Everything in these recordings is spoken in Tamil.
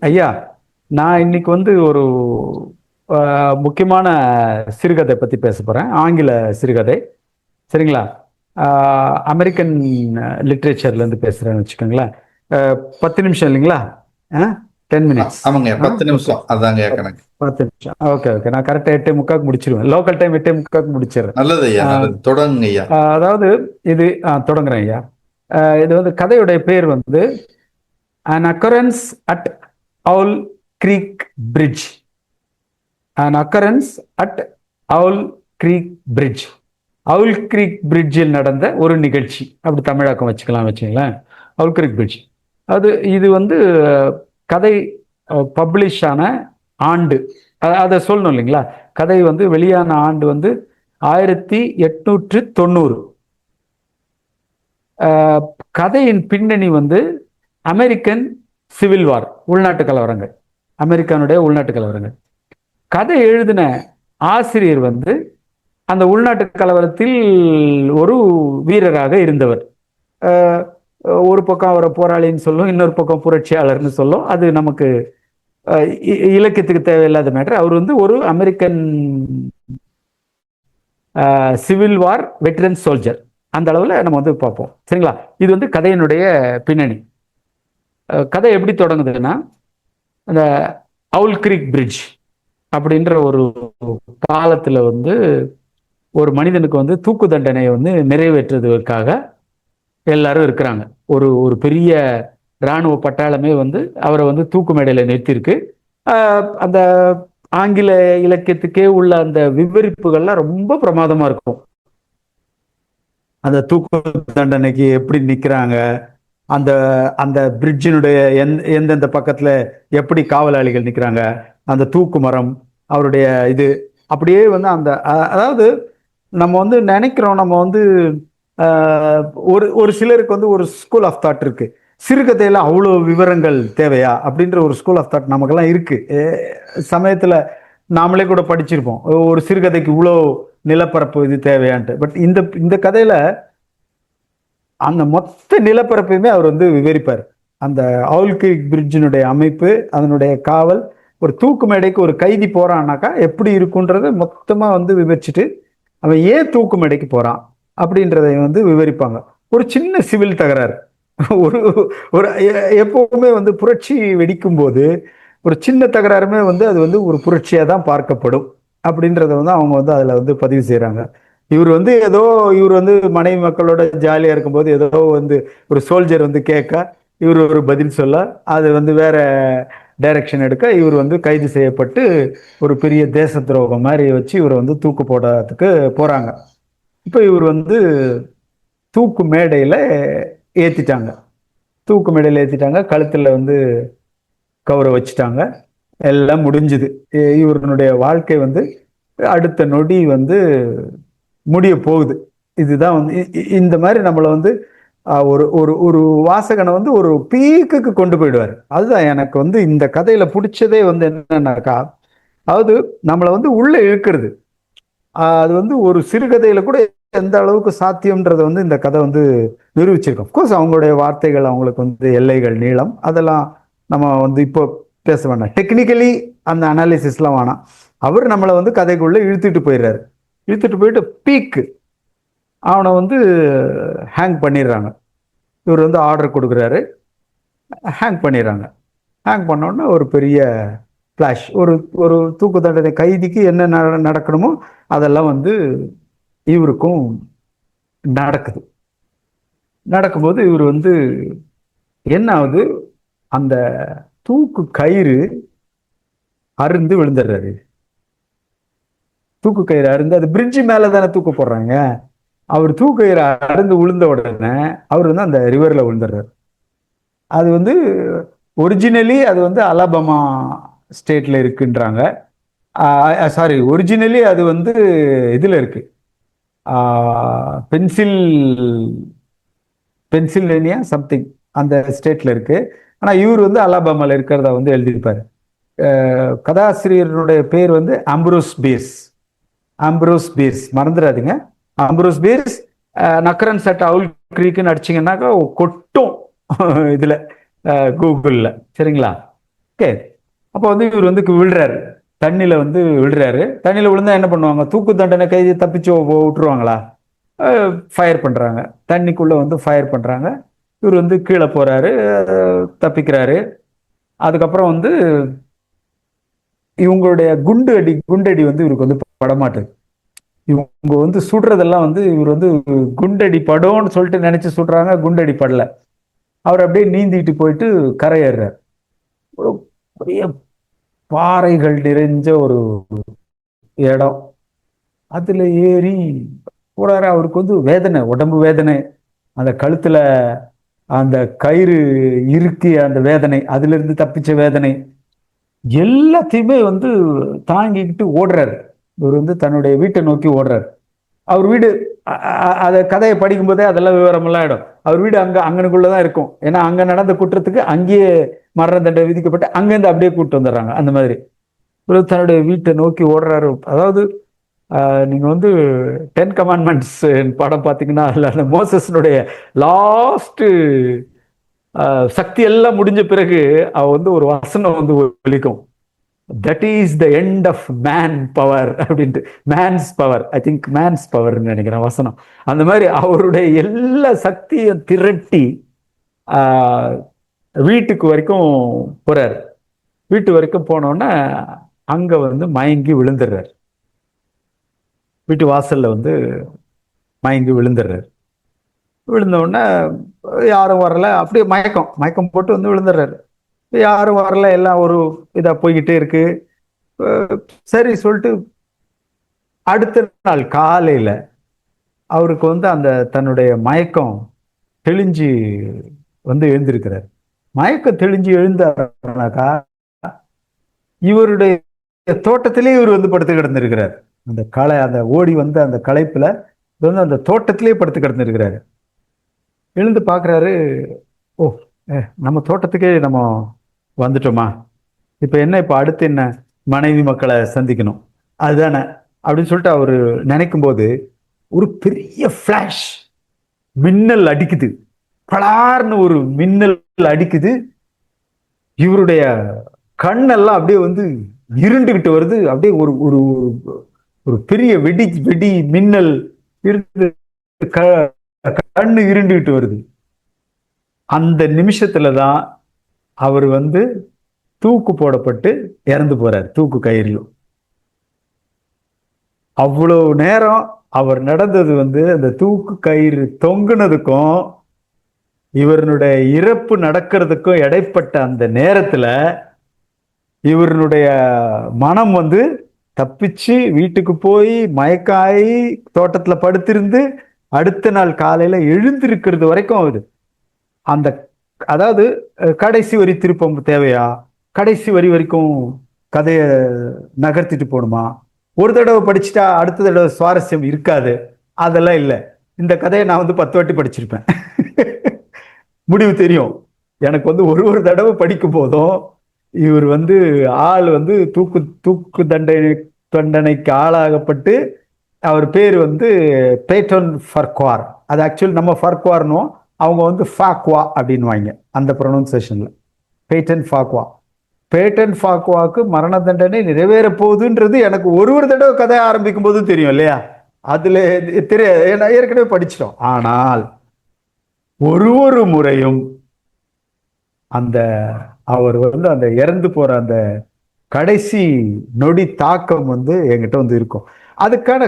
ஐயா, நான் இன்னைக்கு வந்து ஒரு முக்கியமான சிறுகதை பத்தி பேச போறேன். ஆங்கில சிறுகதை. சரிங்களா? அமெரிக்கன் லிட்ரேச்சர்ல இருந்து பேசுறேன்னு வச்சுக்கோங்களேன். 10 நிமிஷம் இல்லைங்களா? 10 மினிட்ஸ். ஆமாங்க, 10 ஓகே. நிமிஷம் அதாங்க கணக்கு. 10 நிமிஷம். Okay okay. நான் கரெக்டாக 8:45 முடிச்சிருவேன். லோக்கல் டைம் 8:45 முடிச்சிடுறேன். நல்லது ஐயா, நல்லது. தொடங்குங்க ஐயா. அதாவது இது தொடங்குறேன் ஐயா. இது வந்து கதையுடைய பேர் வந்து An Occurrence at Owl Creek Bridge. An Occurrence at Owl Creek Bridge. Owl Creek Bridgeல் நடந்த ஒரு நிகழ்ச்சி, அப்படி தமிழாக்கம் வச்சுங்களேன். Owl Creek Bridge. இது வந்து கதை பப்ளிஷ் ஆன ஆண்டு, அதை சொல்லணும் இல்லைங்களா? கதை வந்து வெளியான ஆண்டு வந்து 1890. கதையின் பின்னணி வந்து அமெரிக்கன் சிவில் வார், உள்நாட்டு கலவரங்கள், அமெரிக்கானுடைய உள்நாட்டு கலவரங்கள். கதை எழுதின ஆசிரியர் வந்து அந்த உள்நாட்டு கலவரத்தில் ஒரு வீரராக இருந்தவர். ஒரு பக்கம் அவரை போராளின்னு சொல்லும், இன்னொரு பக்கம் புரட்சியாளர்னு சொல்லும். அது நமக்கு இலக்கியத்துக்கு தேவையில்லாத மேட்டர். அவர் வந்து ஒரு American civil war veteran soldier. அந்த அளவில் நம்ம வந்து பார்ப்போம். சரிங்களா? இது வந்து கதையினுடைய பின்னணி. கதை எப்படி தொடங்குதுன்னா, அந்த அவுல் கிரீக் பிரிட்ஜ் அப்படின்ற ஒரு பாலத்தில் வந்து ஒரு மனிதனுக்கு வந்து தூக்கு தண்டனையை வந்து நிறைவேற்றுவதற்காக எல்லாரும் இருக்கிறாங்க. ஒரு பெரிய இராணுவ பட்டாளமே வந்து அவரை வந்து தூக்கு மேடையில் நிறுத்தியிருக்கு. அந்த ஆங்கில இலக்கியத்துக்கே உள்ள அந்த விவரிப்புகள்லாம் ரொம்ப பிரமாதமா இருக்கும். அந்த தூக்கு தண்டனைக்கு எப்படி நிற்கிறாங்க, அந்த அந்த பிரிட்ஜினுடைய எந்தெந்த பக்கத்துல எப்படி காவலாளிகள் நிற்கிறாங்க, அந்த தூக்கு மரம், அவருடைய இது அப்படியே வந்து அந்த அதாவது நம்ம வந்து நினைக்கிறோம், நம்ம வந்து ஒரு சிலருக்கு வந்து ஒரு ஸ்கூல் ஆஃப் தாட் இருக்கு. சிறுகதையில அவ்வளோ விவரங்கள் தேவையா அப்படின்ற ஒரு ஸ்கூல் ஆஃப் தாட் நமக்கெல்லாம் இருக்கு. சமயத்துல நாமளே கூட படிச்சிருப்போம், ஒரு சிறுகதைக்கு இவ்வளோ நிலப்பரப்பு இது தேவையான்ட்டு. பட் இந்த கதையில அந்த மொத்த நிலப்பரப்பையுமே அவர் வந்து விவரிப்பார். அந்த அவுல் கிரீக் பிரிட்ஜினுடைய அமைப்பு, அதனுடைய காவல், ஒரு தூக்கு மேடைக்கு ஒரு கைதி போறான்னாக்கா எப்படி இருக்குன்றத மொத்தமா வந்து விவரிச்சுட்டு அவன் ஏன் தூக்கு மேடைக்கு போறான் அப்படின்றதை வந்து விவரிப்பாங்க. ஒரு சின்ன சிவில் தகராறு, ஒரு எப்பவுமே வந்து புரட்சி வெடிக்கும் போது ஒரு சின்ன தகராறுமே வந்து அது வந்து ஒரு புரட்சியா தான் பார்க்கப்படும் அப்படின்றத வந்து அவங்க வந்து அதுல வந்து பதிவு செய்யறாங்க. இவர் வந்து மனைவி மக்களோட ஜாலியா இருக்கும்போது ஏதோ வந்து ஒரு சோல்ஜர் வந்து கேட்க இவர் ஒரு பதில் சொல்ல, அது வந்து வேற டைரக்ஷன் எடுக்க, இவர் வந்து கைது செய்யப்பட்டு ஒரு பெரிய தேச துரோகம் மாதிரி வச்சு இவரை வந்து தூக்கு போடுறதுக்கு போறாங்க. இப்போ இவர் வந்து தூக்கு மேடையில ஏத்திட்டாங்க. கழுத்துல வந்து கவரை வச்சுட்டாங்க. எல்லாம் முடிஞ்சுது. இவருடைய வாழ்க்கை வந்து அடுத்த நொடி வந்து முடிய போகுது. இதுதான் வந்து இந்த மாதிரி நம்மளை வந்து ஒரு ஒரு ஒரு வாசகனை வந்து ஒரு பீக்குக்கு கொண்டு போயிடுவார். அதுதான் எனக்கு வந்து இந்த கதையில பிடிச்சதே வந்து என்னன்னாக்கா, அதாவது நம்மளை வந்து உள்ள இழுக்கிறது. அது வந்து ஒரு சிறுகதையில கூட எந்த அளவுக்கு சாத்தியம்ன்றதை வந்து இந்த கதை வந்து நிரூபிச்சிருக்கோம். அஃப்கோர்ஸ் அவங்களுடைய வார்த்தைகள், அவங்களுக்கு வந்து எல்லைகள், நீளம், அதெல்லாம் நம்ம வந்து இப்போ பேச வேண்டாம். டெக்னிக்கலி அந்த அனாலிசிஸ்லாம் வேணாம். அவர் நம்மளை வந்து கதைக்குள்ள இழுத்துட்டு போயிட்டு பீக்கு அவனை வந்து ஹேங் பண்ணிடுறாங்க. இவர் வந்து ஆர்டர் கொடுக்குறாரு, ஹேங் பண்ணிடுறாங்க. ஹேங் பண்ணோன்னா ஒரு பெரிய ஃப்ளாஷ், ஒரு தூக்கு தண்டனை கைதிக்கு என்ன நடக்கணுமோ அதெல்லாம் வந்து இவருக்கும் நடக்கும்போது இவர் வந்து என்ன ஆகுது, அந்த தூக்கு கயிறு அருந்து விழுந்துடுறாரு. தூக்கு கயிறு அருந்து, அது பிரிட்ஜு மேல தானே தூக்கு போடுறாங்க. அவர் தூக்கு கயிறு அருந்து விழுந்த உடனே அவர் வந்து அந்த ரிவர்ல விழுந்துடுறாரு. அது வந்து ஒரிஜினலி அது வந்து அலபாமா ஸ்டேட்ல இருக்குன்றாங்க. சாரி, ஒரிஜினலி அது வந்து இதுல இருக்கு, பென்சில்வேனியா சம்திங் அந்த ஸ்டேட்ல இருக்கு. ஆனா இவர் வந்து அலபாமால இருக்கிறத வந்து எழுதியிருப்பாரு. கதாசிரியருடைய பேர் வந்து ஆம்ப்ரோஸ் பீர்ஸ், மறந்துடாதீங்க. ஆம்ப்ரோஸ் பீர்ஸ் நக்கரன்ஸ் அட் அவுல் கிரீக்னு அடிச்சிங்கன்னாக்கா கொட்டும் இதுல கூகுளில். சரிங்களா? ஓகே. அப்போ வந்து இவர் வந்து விழுறாரு, தண்ணியில வந்து விழுறாரு. தண்ணியில விழுந்தா என்ன பண்ணுவாங்க? தூக்கு தண்டனை கைதி தப்பிச்சு விட்டுருவாங்களா? ஃபயர் பண்றாங்க, தண்ணிக்குள்ள வந்து ஃபயர் பண்றாங்க. இவர் வந்து கீழே போறாரு, தப்பிக்கிறாரு. அதுக்கப்புறம் வந்து இவங்களுடைய குண்டடி வந்து இவருக்கு வந்து படமாட்டுது. இவங்க வந்து சுடுறதெல்லாம் வந்து இவர் வந்து குண்டடி படும்னு சொல்லிட்டு நினைச்சு சுடுறாங்க, குண்டடி படல. அவர் அப்படியே நீந்திட்டு போயிட்டு கரையேறார். ஒரு பெரிய பாறைகள் நிறைஞ்ச ஒரு இடம். அதுல ஏறி போறாரு. அவருக்கு வந்து வேதனை, உடம்பு வேதனை, அந்த கழுத்துல அந்த கயிறு இறுக்கி அந்த வேதனை, அதுல இருந்து தப்பிச்ச வேதனை, எல்லாத்தையுமே வந்து தாங்கிக்கிட்டு ஓடுறாரு. இவர் வந்து தன்னுடைய வீட்டை நோக்கி ஓடுறாரு. அவர் வீடு அத கதையை படிக்கும் போதே அதெல்லாம் விவரமெல்லாம் ஆயிடும். அவர் வீடு அங்கனுக்குள்ளதான் இருக்கும். ஏன்னா அங்க நடந்த குற்றத்துக்கு அங்கேயே மரண தண்டனை விதிக்கப்பட்டு அங்கேருந்து அப்படியே கூப்பிட்டு வந்துடுறாங்க. அந்த மாதிரி இவர் தன்னுடைய வீட்டை நோக்கி ஓடுறாரு. அதாவது நீங்க வந்து 10 கமாண்ட்மெண்ட்ஸ் படம் பார்த்தீங்கன்னா அதுல அந்த மோசஸ்னுடைய லாஸ்ட் சக்தி எல்லாம் முடிஞ்ச பிறகு அவ வந்து ஒரு வசனம் வந்து ஒலிக்கும். That is the end of man power அப்படின்ட்டு. Man's power, I think man's பவர்னு நினைக்கிறேன் வசனம். அந்த மாதிரி அவருடைய எல்லா சக்தியும் திரட்டி வீட்டுக்கு வரைக்கும் போறாரு. வீட்டு வரைக்கும் போனோன்னா அங்க வந்து மயங்கி விழுந்துடுறாரு. வீட்டு வாசல்ல வந்து மயங்கி விழுந்துடுறாரு. விழுந்த உடனே யாரும் வரல, அப்படியே மயக்கம் போட்டு வந்து விழுந்துடுறாரு. யாரும் வரல, எல்லாம் ஒரு இதா போய்கிட்டே இருக்கு. சரி சொல்லிட்டு அடுத்த நாள் காலையில அவருக்கு வந்து அந்த தன்னுடைய மயக்கம் தெளிஞ்சு வந்து எழுந்திருக்கிறார். மயக்கம் தெளிஞ்சு எழுந்தாருனாக்கா இவருடைய தோட்டத்திலே இவர் வந்து படுத்து கிடந்திருக்கிறார். அந்த ஓடி வந்து அந்த களைப்புல வந்து அந்த தோட்டத்திலே படுத்து கிடந்திருக்கிறாரு. எழுந்து பாக்குறாரு, ஓ நம்ம தோட்டத்துக்கே நம்ம வந்துட்டோமா, இப்ப என்ன, இப்ப அடுத்து என்ன, மனைவி மக்களை சந்திக்கணும் அதுதானே அப்படின்னு சொல்லிட்டு அவரு நினைக்கும் போது ஒரு பெரிய பிளாஷ், மின்னல் அடிக்குது. பலார்னு ஒரு மின்னல் அடிக்குது. இவருடைய கண்ணெல்லாம் அப்படியே வந்து இருண்டுகிட்டு வருது. அப்படியே ஒரு ஒரு ஒரு பெரிய வெடி மின்னல் இருந்து கண்ணு இருண்டுகிட்டு வருது. அந்த நிமிஷத்துலதான் அவர் வந்து தூக்கு போடப்பட்டு இறந்து போறார், தூக்கு கயிறிலும். அவ்வளவு நேரம் அவர் நடந்தது வந்து அந்த தூக்கு கயிறு தொங்குனதுக்கும் இவருடைய இறப்பு நடக்கிறதுக்கும் இடைப்பட்ட அந்த நேரத்துல இவருடைய மனம் வந்து தப்பிச்சு வீட்டுக்கு போய் மயக்காயி தோட்டத்துல படுத்திருந்து அடுத்த நாள் காலையில எழுந்திருக்கிறது வரைக்கும் ஆகுது. அந்த அதாவது கடைசி வரி திருப்பம் தேவையா, கடைசி வரி வரைக்கும் கதையை நகர்த்திட்டு போகணுமா, ஒரு தடவை படிச்சுட்டா அடுத்த தடவை சுவாரஸ்யம் இருக்காது, அதெல்லாம் இல்லை. இந்த கதையை நான் வந்து 10 வாட்டி படிச்சிருப்பேன். முடிவு தெரியும் எனக்கு வந்து ஒரு தடவை படிக்கும் போதும் இவர் வந்து ஆள் வந்து தூக்கு தண்டனைக்கு ஆளாகப்பட்டு அவர் பேர் வந்து பேட்டன் ஃபர்க்வார். அது ஆக்சுவலி நம்ம ஃபர்க்வார்னும், அவங்க வந்து ஃபாக்வா அப்படின்வாங்க அந்த ப்ரொனவுன்சியேஷன்ல. பேட்டன் ஃபாக்வாக்கு மரண தண்டனை நிறைவேற போகுதுன்றது எனக்கு ஒரு தடவை கதை ஆரம்பிக்கும் போது தெரியும் இல்லையா, அதுல ஏற்கனவே படிச்சிட்டோம். ஆனால் ஒரு முறையும் அந்த அவர் வந்து அந்த இறந்து போற அந்த கடைசி நொடி தாக்கம் வந்து என்கிட்ட வந்து இருக்கும். அதுக்கான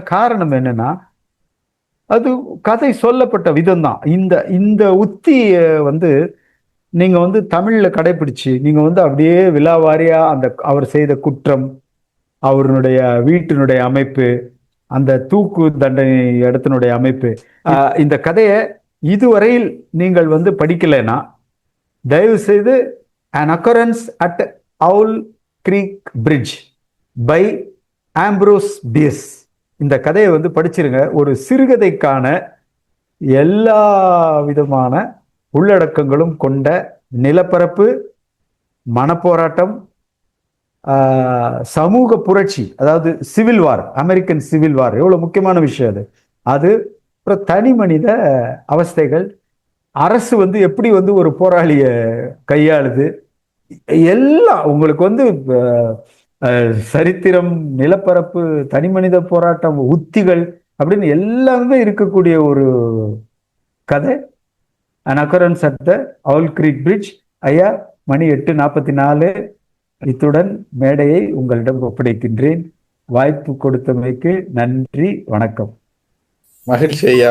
காரணம் என்னன்னா, அது கதை சொல்லப்பட்ட விதம் தான். இந்த உத்திய வந்து நீங்க வந்து தமிழ்ல கடைபிடிச்சு நீங்க வந்து அப்படியே விலாவாரியா அந்த அவர் செய்த குற்றம், அவருடைய வீட்டினுடைய அமைப்பு, அந்த தூக்கு தண்டனை இடத்தினுடைய அமைப்பு, இந்த கதையை இதுவரையில் நீங்கள் வந்து படிக்கலைன்னா தயவு செய்து An Occurrence at Owl Creek Bridge by Ambrose Bierce இந்த கதையை வந்து படிச்சிருங்க. ஒரு சிறுகதைக்கான எல்லா விதமான உள்ளடக்கங்களும் கொண்ட நிலப்பரப்பு, மனப்போராட்டம், சமூக புரட்சி, அதாவது civil war, American civil war எவ்வளவு முக்கியமான விஷயம் அது அப்புறம் தனி மனித அவஸ்தைகள், அரசு வந்து எப்படி வந்து ஒரு போராளிய கையாளுது, எல்லாம் உங்களுக்கு வந்து சரித்திரம், நிலப்பரப்பு, தனிமனித போராட்டம், உத்திகள் அப்படின்னு எல்லாமே இருக்கக்கூடிய ஒரு கதை. An occurrence at the Owl Creek Bridge. ஐயா, மணி 8:44. இத்துடன் மேடையை உங்களிடம் ஒப்படைக்கின்றேன். வாய்ப்பு கொடுத்தமைக்கு நன்றி, வணக்கம். மகிழ்ச்சி ஐயா.